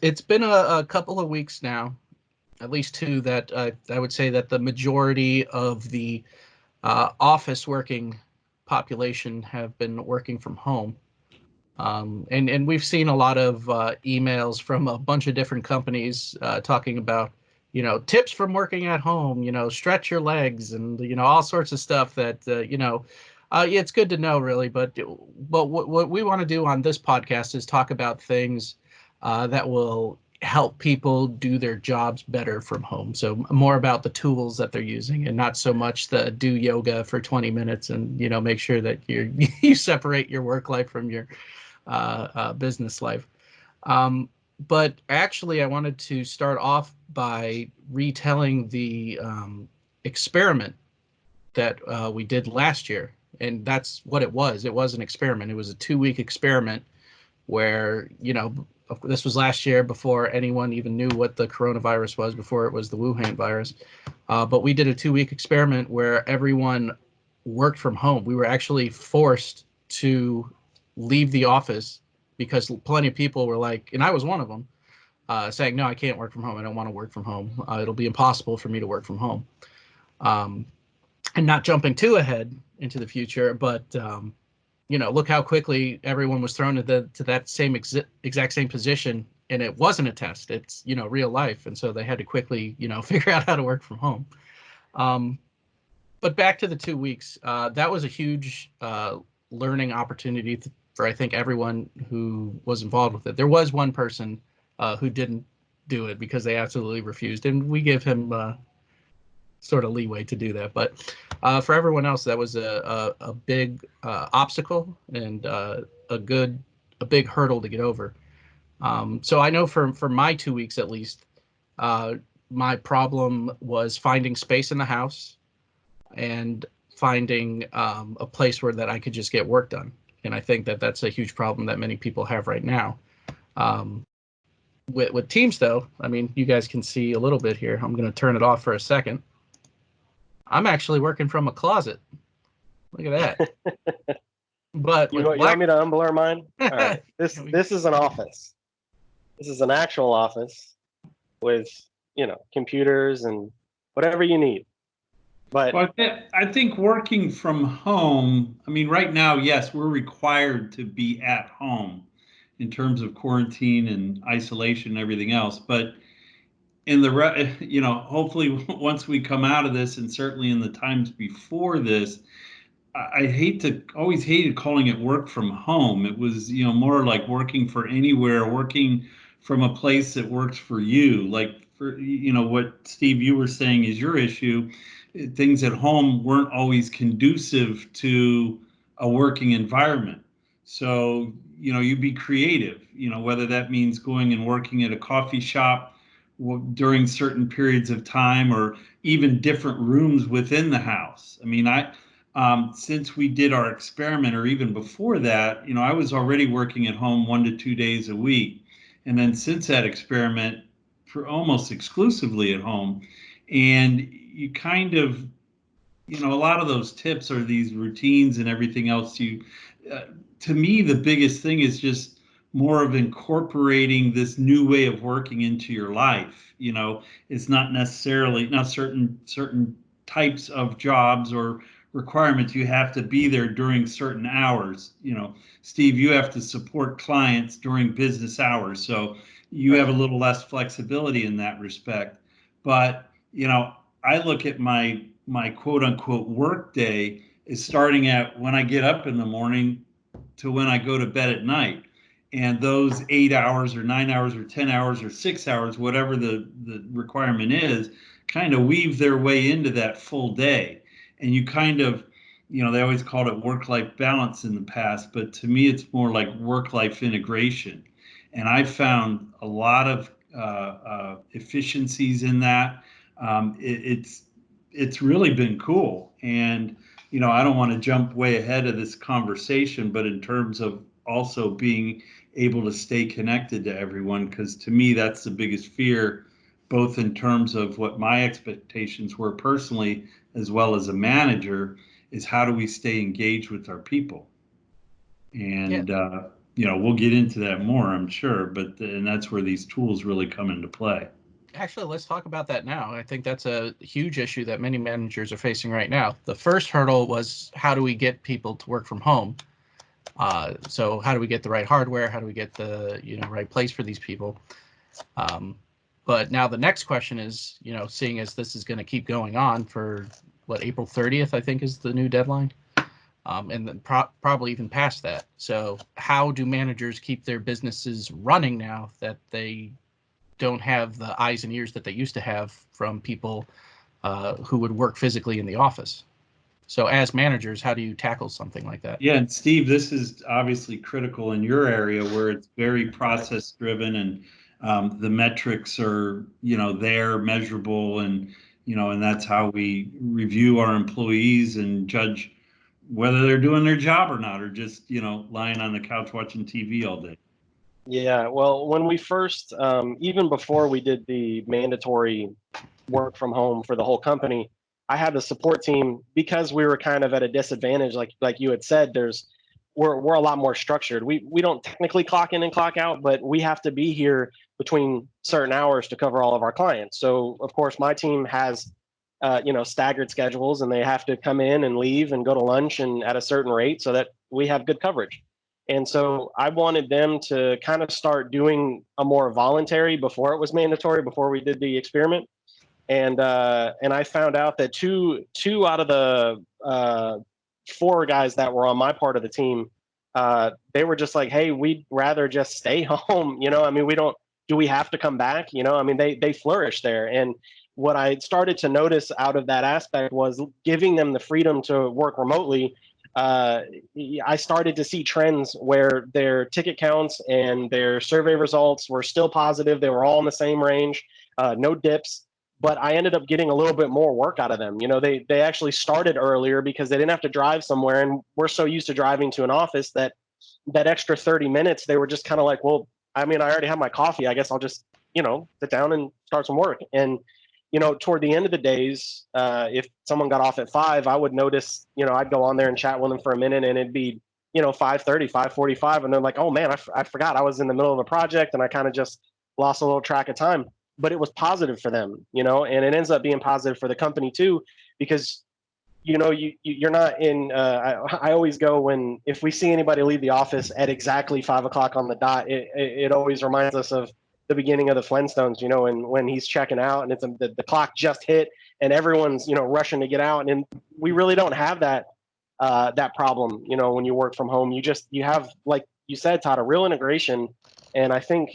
It's been a couple of weeks now, at least two, that I would say that the majority of the office working population have been working from home. And we've seen a lot of emails from a bunch of different companies talking about, tips from working at home, stretch your legs and, all sorts of stuff that, yeah, it's good to know really. But what we want to do on this podcast is talk about things that will help people do their jobs better from home. So more about the tools that they're using and not so much the do yoga for 20 minutes and, make sure that you separate your work life from your business life. Um, but actually, I wanted to start off by retelling the experiment that we did last year. And that's what it was. It was an experiment. It was a 2 week experiment where, this was last year before anyone even knew what the coronavirus was, before it was the Wuhan virus. But we did a 2 week experiment where everyone worked from home. We were actually forced to leave the office because plenty of people were like, and I was one of them, saying, no, I can't work from home. I don't want to work from home. It'll be impossible for me to work from home. Um, and not jumping too ahead into the future, but look how quickly everyone was thrown to that same exact same position, and it wasn't a test. It's real life, and so they had to quickly figure out how to work from home. Um, but back to the 2 weeks, that was a huge learning opportunity for I think everyone who was involved with it. There was one person who didn't do it because they absolutely refused, and we give him sort of leeway to do that. But for everyone else, that was a big obstacle and a big hurdle to get over. So I know for my 2 weeks at least, uh, my problem was finding space in the house and finding a place where that I could just get work done. And I think that that's a huge problem that many people have right now. Um, with Teams, though, I mean, you guys can see a little bit here. I'm going to turn it off for a second. I'm actually working from a closet. Look at that. But You with want, you Black, want me to unblur mine? All right. This we, this is an office. This is an actual office with, computers and whatever you need. But Well, I think working from home, I mean, right now, yes, we're required to be at home in terms of quarantine and isolation and everything else. But hopefully once we come out of this, and certainly in the times before this, I always hated calling it work from home. It was, more like working for anywhere, working from a place that works for you. Like for, what Steve, you were saying is your issue. Things at home weren't always conducive to a working environment. So, you be creative, whether that means going and working at a coffee shop during certain periods of time or even different rooms within the house. I mean, since we did our experiment, or even before that, I was already working at home 1 to 2 days a week. And then since that experiment, for almost exclusively at home. And you kind of, a lot of those tips are these routines and everything else. Uh, to me, the biggest thing is just more of incorporating this new way of working into your life. It's not necessarily not certain types of jobs or requirements you have to be there during certain hours. Steve, you have to support clients during business hours, so you have a little less flexibility in that respect. But I look at my quote unquote work day is starting at when I get up in the morning to when I go to bed at night. And those 8 hours or 9 hours or 10 hours or 6 hours, whatever the requirement is, kind of weave their way into that full day. And you kind of, they always called it work-life balance in the past, but to me, it's more like work-life integration. And I found a lot of efficiencies in that. It's really been cool. And I don't want to jump way ahead of this conversation, but in terms of also being able to stay connected to everyone, because to me that's the biggest fear, both in terms of what my expectations were personally as well as a manager, is how do we stay engaged with our people. yeah, And we'll get into that more, I'm sure, but and that's where these tools really come into play. Actually, let's talk about that now. I think that's a huge issue that many managers are facing right now. The first hurdle was, how do we get people to work from home? So how do we get the right hardware? How do we get the right place for these people? But now the next question is, seeing as this is going to keep going on for April 30th, I think is the new deadline, and then probably even past that. So how do managers keep their businesses running now that they don't have the eyes and ears that they used to have from people who would work physically in the office? So as managers, how do you tackle something like that? Yeah, and Steve, this is obviously critical in your area where it's very process driven, and the metrics are, they're measurable, and that's how we review our employees and judge whether they're doing their job or not, or just, lying on the couch watching TV all day. Yeah, well, when we first, even before we did the mandatory work from home for the whole company, I had the support team because we were kind of at a disadvantage. Like you had said, we're a lot more structured. We don't technically clock in and clock out, but we have to be here between certain hours to cover all of our clients. So of course, my team has staggered schedules, and they have to come in and leave and go to lunch and at a certain rate so that we have good coverage. And so I wanted them to kind of start doing a more voluntary before it was mandatory, before we did the experiment. And I found out that two out of the four guys that were on my part of the team, they were just like, hey, we'd rather just stay home. I mean, do we have to come back? I mean, they flourish there. And what I started to notice out of that aspect was giving them the freedom to work remotely. I started to see trends where their ticket counts and their survey results were still positive. They were all in the same range, no dips. But I ended up getting a little bit more work out of them. They actually started earlier because they didn't have to drive somewhere, and we're so used to driving to an office that extra 30 minutes, they were just kind of like, well, I mean, I already have my coffee. I guess I'll just sit down and start some work. And toward the end of the days, if someone got off at 5, I would notice, I'd go on there and chat with them for a minute, and it'd be 5:30, 5:45, and they're like, oh man, I forgot I was in the middle of a project and I kind of just lost a little track of time. But it was positive for them, and it ends up being positive for the company too, because you're not in. I always go if we see anybody leave the office at exactly 5 o'clock on the dot, it always reminds us of the beginning of the Flintstones, and when he's checking out and it's the clock just hit and everyone's rushing to get out, and we really don't have that problem. When you work from home, you have, like you said, Todd, a real integration. And I think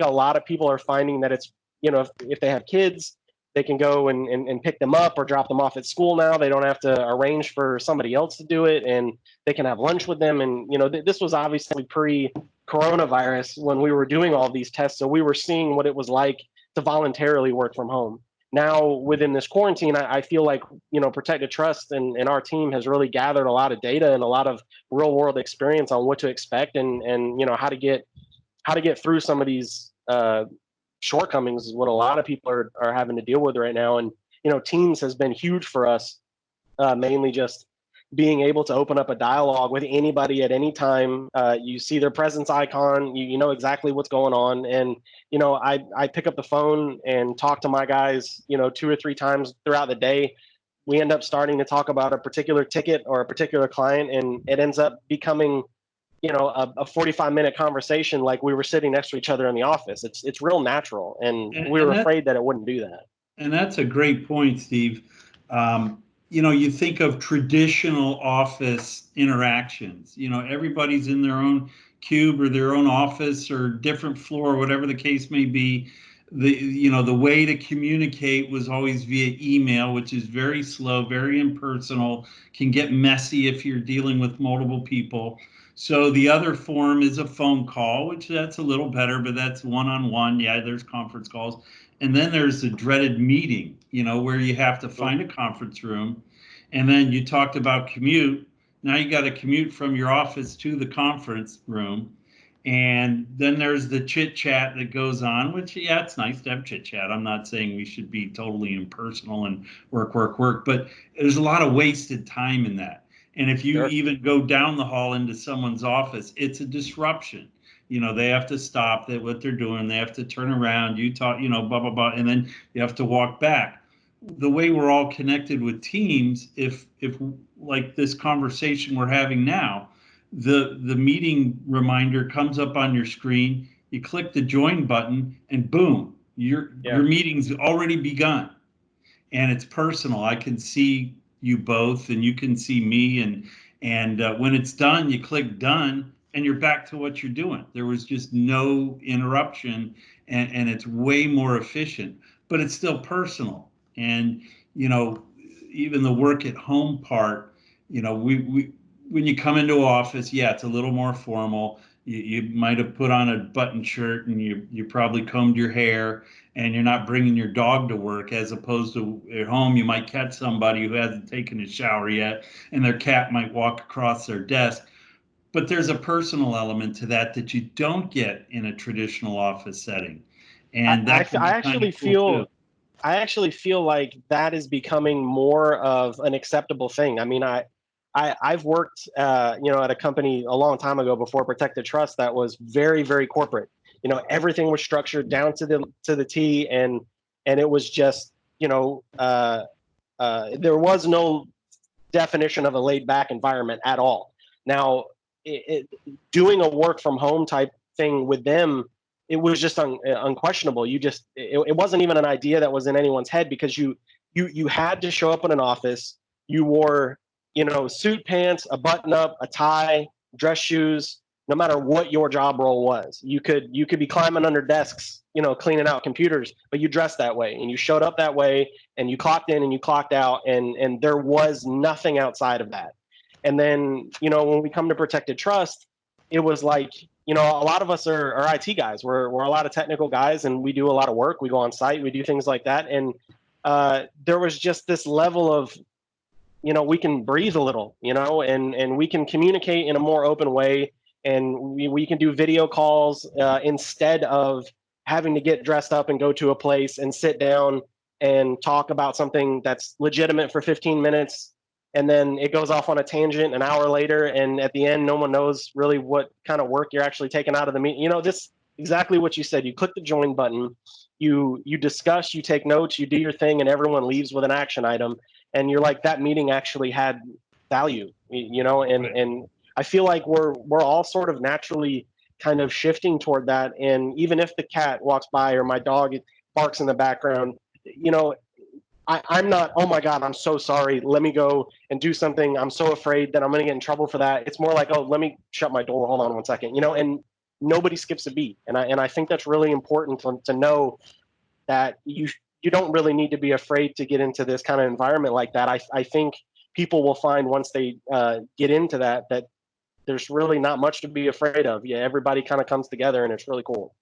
a lot of people are finding that it's if they have kids, they can go and pick them up or drop them off at school now. They don't have to arrange for somebody else to do it, and they can have lunch with them. And this was obviously pre-coronavirus when we were doing all these tests, so we were seeing what it was like to voluntarily work from home. Now within this quarantine, I feel like Protected Trust and our team has really gathered a lot of data and a lot of real world experience on what to expect and how to get through some of these shortcomings is what a lot of people are having to deal with right now. And Teams has been huge for us, mainly just being able to open up a dialogue with anybody at any time. You see their presence icon, you know exactly what's going on. And I pick up the phone and talk to my guys 2 or 3 times throughout the day. We end up starting to talk about a particular ticket or a particular client, and it ends up becoming a 45-minute conversation, like we were sitting next to each other in the office. It's real natural, and we were afraid that it wouldn't do that. And that's a great point, Steve. You think of traditional office interactions. Everybody's in their own cube or their own office or different floor, whatever the case may be. The way to communicate was always via email, which is very slow, very impersonal, can get messy if you're dealing with multiple people. So the other form is a phone call, which that's a little better, but that's one-on-one. Yeah, there's conference calls. And then there's the dreaded meeting, where you have to find a conference room. And then you talked about commute. Now you got to commute from your office to the conference room. And then there's the chit chat that goes on, which, yeah, it's nice to have chit chat. I'm not saying we should be totally impersonal and work, but there's a lot of wasted time in that. And if you Sure. even go down the hall into someone's office, it's a disruption. You know, they have to stop that what they're doing. They have to turn around. You talk, you know, blah, blah, blah. And then you have to walk back. The way we're all connected with Teams, if like this conversation we're having now, the meeting reminder comes up on your screen, you click the join button, and boom, your meeting's already begun. And it's personal. I can see you both, and you can see me, and when it's done, you click done, and you're back to what you're doing. There was just no interruption, and it's way more efficient, but it's still personal. And you know, even the work at home part, you know, we when you come into office, yeah, it's a little more formal. You might have put on a button shirt, and you probably combed your hair, and you're not bringing your dog to work, as opposed to at home you might catch somebody who hasn't taken a shower yet, and their cat might walk across their desk. But there's a personal element to that that you don't get in a traditional office setting, and that can be kind of cool too. I actually feel like that is becoming more of an acceptable thing. I mean, I've worked, you know, at a company a long time ago before Protected Trust that was very, very corporate. You know, everything was structured down to the T, and it was just, you know, there was no definition of a laid back environment at all. Now, doing a work from home type thing with them, it was just unquestionable. You just it wasn't even an idea that was in anyone's head, because you had to show up in an office. You wore, you know, suit pants, a button up, a tie, dress shoes. No matter what your job role was, you could be climbing under desks, you know, cleaning out computers, but you dressed that way and you showed up that way, and you clocked in and you clocked out, and there was nothing outside of that. And then, you know, when we come to Protected Trust, it was like, you know, a lot of us are IT guys. We're a lot of technical guys, and we do a lot of work. We go on site, we do things like that. And there was just this level of, you know, we can breathe a little, you know, and we can communicate in a more open way. And we can do video calls instead of having to get dressed up and go to a place and sit down and talk about something that's legitimate for 15 minutes, and then it goes off on a tangent an hour later, and at the end no one knows really what kind of work you're actually taking out of the meeting. You know, this exactly what you said. You click the join button, you discuss, you take notes, you do your thing, and everyone leaves with an action item, and you're like, that meeting actually had value, you know. And I feel like we're all sort of naturally kind of shifting toward that. And even if the cat walks by or my dog barks in the background, you know, I'm not, oh my God, I'm so sorry, let me go and do something, I'm so afraid that I'm going to get in trouble for that. It's more like, oh, let me shut my door, hold on one second, you know. And nobody skips a beat. And I think that's really important to know, that you don't really need to be afraid to get into this kind of environment like that. I think people will find, once they get into that there's really not much to be afraid of. Yeah, everybody kind of comes together, and it's really cool.